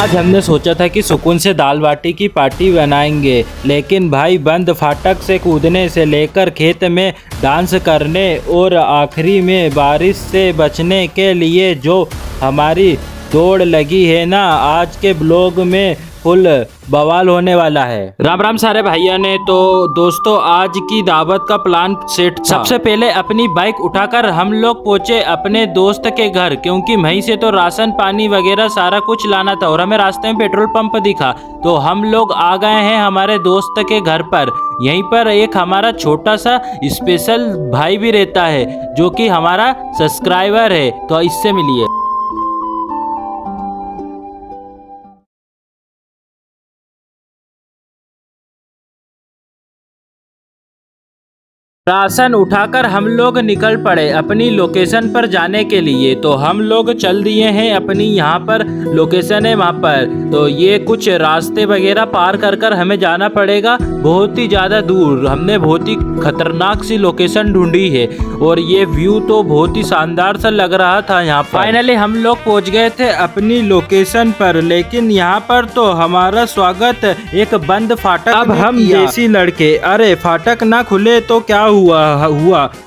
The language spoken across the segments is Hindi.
आज हमने सोचा था कि सुकून से दाल बाटी की पार्टी बनाएंगे, लेकिन भाई बंद फाटक से कूदने से लेकर खेत में डांस करने और आखिरी में बारिश से बचने के लिए जो हमारी दौड़ लगी है ना, आज के ब्लॉग में फुल बवाल होने वाला है। राम राम सारे भाइयों ने। तो दोस्तों, आज की दावत का प्लान सेट था। सबसे पहले अपनी बाइक उठाकर हम लोग पहुंचे अपने दोस्त के घर, क्योंकि वहीं से तो राशन पानी वगैरह सारा कुछ लाना था और हमें रास्ते में पेट्रोल पंप दिखा, तो हम लोग आ गए हैं हमारे दोस्त के घर पर। यहीं पर एक हमारा छोटा सा स्पेशल भाई भी रहता है, जो कि हमारा सब्सक्राइबर है, तो इससे मिलिए। राशन उठाकर हम लोग निकल पड़े अपनी लोकेशन पर जाने के लिए। तो हम लोग चल दिए हैं अपनी यहाँ पर लोकेशन है वहाँ पर। तो ये कुछ रास्ते वगैरह पार कर कर हमें जाना पड़ेगा बहुत ही ज़्यादा दूर। हमने बहुत ही खतरनाक सी लोकेशन ढूंढी है और ये व्यू तो बहुत ही शानदार सा लग रहा था यहाँ पर। फाइनली हम लोग पहुँच गए थे अपनी लोकेशन पर, लेकिन यहाँ पर तो हमारा स्वागत एक बंद फाटक। अब हम देसी लड़के, अरे फाटक ना खुले तो क्या हुआ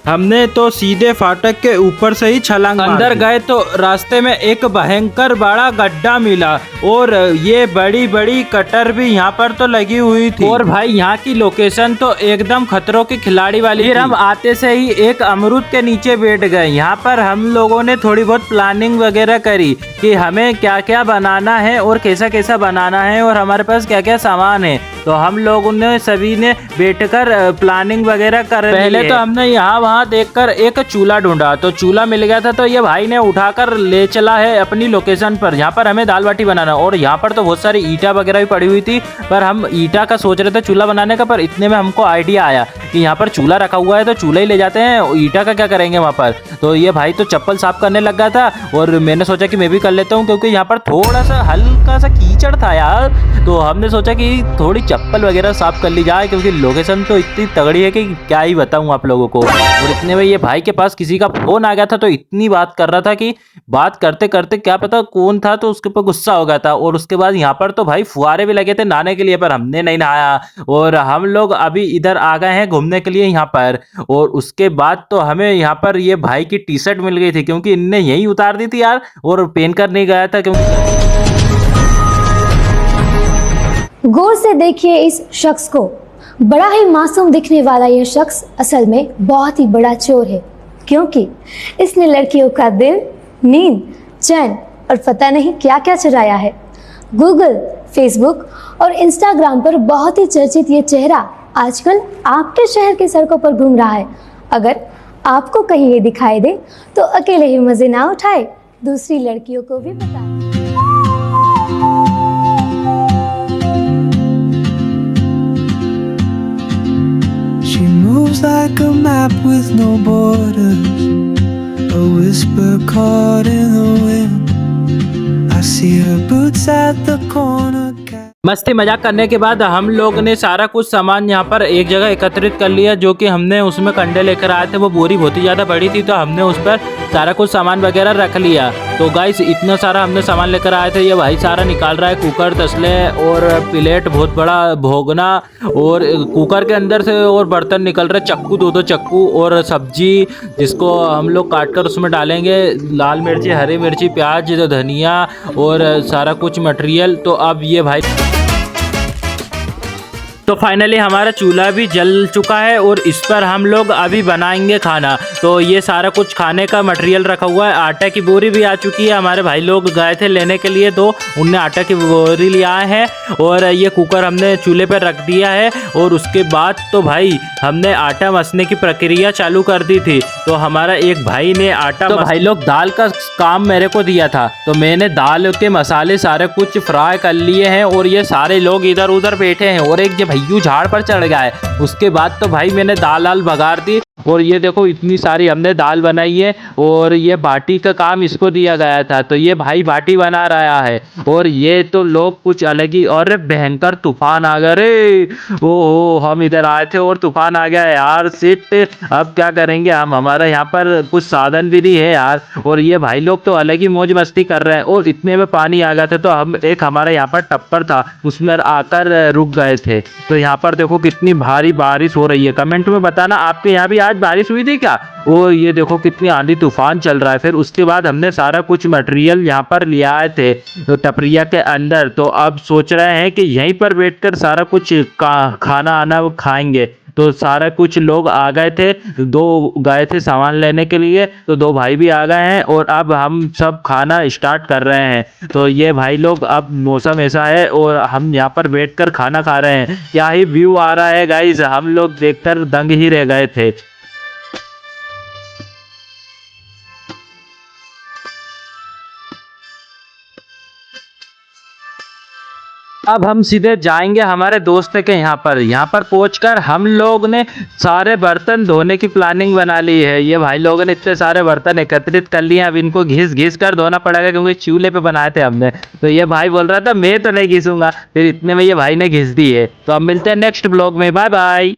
हमने तो सीधे फाटक के ऊपर से ही छलांग अंदर गए। तो रास्ते में एक भयंकर बड़ा गड्ढा मिला और ये बड़ी बड़ी कटर भी यहाँ पर तो लगी हुई थी। और भाई यहाँ की लोकेशन तो एकदम खतरों के खिलाड़ी वाली। फिर हम आते से ही एक अमरूद के नीचे बैठ गए। यहाँ पर हम लोगों ने थोड़ी बहुत प्लानिंग वगैरह करी कि हमें क्या क्या बनाना है और कैसा कैसा बनाना है और हमारे पास क्या क्या सामान है। तो हम लोगों ने सभी ने बैठकर प्लानिंग वगैरह कर पहले तो हमने यहाँ वहाँ देखकर एक चूल्हा ढूंढा, तो चूल्हा मिल गया था। तो ये भाई ने उठाकर ले चला है अपनी लोकेशन पर। यहाँ पर हमें दाल बाटी बनाना, और यहाँ पर तो बहुत सारी ईटा वगैरह भी पड़ी हुई थी, पर हम ईटा का सोच रहे थे चूल्हा बनाने का। पर इतने में हमको आइडिया आया कि यहाँ पर चूल्हा रखा हुआ है तो चूल्हा ही ले जाते हैं, ईटा का क्या करेंगे वहाँ पर। तो ये भाई तो चप्पल साफ करने लग गया था और मैंने सोचा कि मैं भी कर लेता हूँ, क्योंकि यहाँ पर थोड़ा सा हल्का सा कीचड़ था यार। तो हमने सोचा कि थोड़ी चप्पल वगैरह साफ कर ली जाए, क्योंकि लोकेशन तो इतनी तगड़ी है कि क्या ही बताऊं आप लोगों को। और इतने में ये भाई के पास किसी का फोन आ गया था, तो इतनी बात कर रहा था कि बात करते करते क्या पता कौन था, तो उसके ऊपर गुस्सा हो गया था। और उसके बाद यहाँ पर तो भाई फुहारे भी लगे थे नहाने के लिए, पर हमने नहीं नहाया और हम लोग अभी इधर आ गए हैं घूमने के लिए यहाँ पर। और उसके बाद तो हमें यहाँ पर ये भाई की टी शर्ट मिल गई थी, क्योंकि इनने यही उतार दी थी यार और पहन कर नहीं गया था। क्योंकि गौर से देखिए इस शख्स को। बड़ा ही मासूम दिखने वाला यह शख्स असल में बहुत ही बड़ा चोर है, क्योंकि इसने लड़कियों का दिल, नींद, चैन और पता नहीं क्या क्या चुराया है। गूगल, फेसबुक और इंस्टाग्राम पर बहुत ही चर्चित ये चेहरा आजकल आपके शहर की सड़कों पर घूम रहा है। अगर आपको कहीं ये दिखाई दे तो अकेले ही मजे ना उठाए, दूसरी लड़कियों को भी बताएं। Moves like a map with no borders, a whisper caught in the wind. I see her boots at the corner. मस्ती मजाक करने के बाद हम लोग ने सारा कुछ सामान यहाँ पर एक जगह एकत्रित कर लिया, जो कि हमने उसमें कंडे लेकर आए थे। वो बोरी बहुत ही ज़्यादा बड़ी थी, तो हमने उस पर सारा कुछ सामान वगैरह रख लिया। तो गाइस इतना सारा हमने सामान लेकर आए थे। ये भाई सारा निकाल रहा है, कुकर, तसले और प्लेट, बहुत बड़ा भोगना, और कुकर के अंदर से और बर्तन निकल रहे, चक्कू, दो चक्कू और सब्जी, जिसको हम लोग काट कर उसमें डालेंगे, लाल मिर्ची, हरी मिर्ची, प्याज, धनिया और सारा कुछ मटेरियल। तो अब ये भाई तो फाइनली हमारा चूल्हा भी जल चुका है और इस पर हम लोग अभी बनाएंगे खाना। तो ये सारा कुछ खाने का मटेरियल रखा हुआ है। आटा की बोरी भी आ चुकी है। हमारे भाई लोग गए थे लेने के लिए, तो उनने आटा की बोरी लिया है और ये कुकर हमने चूल्हे पर रख दिया है। और उसके बाद तो भाई हमने आटा मसने की प्रक्रिया चालू कर दी थी। तो हमारा एक भाई ने आटा, तो भाई लोग दाल का काम मेरे को दिया था, तो मैंने दाल के मसाले सारे कुछ फ्राई कर लिए हैं और ये सारे लोग इधर उधर बैठे हैं और एक भैयू झाड़ पर चढ़ गया है। उसके बाद तो भाई मैंने दाल बघार दी। और ये देखो इतनी सारी हमने दाल बनाई है और ये बाटी का काम इसको दिया गया था, तो ये भाई बाटी बना रहा है। और ये तो लोग कुछ अलग ही, और भयंकर तूफान आ गया रे। ओ हम इधर आए थे और तूफान आ गया यार, सिट। अब क्या करेंगे हम, हमारा यहाँ पर कुछ साधन भी नहीं है यार। और ये भाई लोग तो अलग ही मौज मस्ती कर रहे हैं। और इतने में पानी आ गया था, तो हम एक हमारे यहाँ पर टप्पर था उसमें आकर रुक गए थे। तो यहाँ पर देखो कितनी भारी बारिश हो रही है। कमेंट में बताना आपके यहाँ भी आज बारिश हुई थी क्या। वो ये देखो कितनी आंधी तूफान चल रहा है। फिर उसके बाद हमने सारा कुछ मटेरियल यहाँ पर ले आए थे तो टपरिया के अंदर, तो अब सोच रहे हैं कि यहीं पर बैठकर सारा कुछ खाना आना वो खाएंगे। तो सारा कुछ लोग आ गए थे, दो गए थे सामान लेने के लिए, तो दो भाई भी आ गए हैं और अब हम सब खाना स्टार्ट कर रहे हैं। तो ये भाई लोग, अब मौसम ऐसा है और हम यहाँ पर बैठकर खाना खा रहे हैं। क्या ही व्यू आ रहा है गाइस, हम लोग देखकर दंग ही रह गए थे। अब हम सीधे जाएंगे हमारे दोस्त के यहाँ पर पहुंचकर हम लोग ने सारे बर्तन धोने की प्लानिंग बना ली है। ये भाई लोगों ने इतने सारे बर्तन एकत्रित कर लिए, अब इनको घिस घिस कर धोना पड़ेगा क्योंकि चूल्हे पे बनाए थे हमने। तो ये भाई बोल रहा था मैं तो नहीं घिसूंगा, फिर इतने में ये भाई ने घिस दी है। तो अब मिलते हैं नेक्स्ट ब्लॉग में, बाय बाय।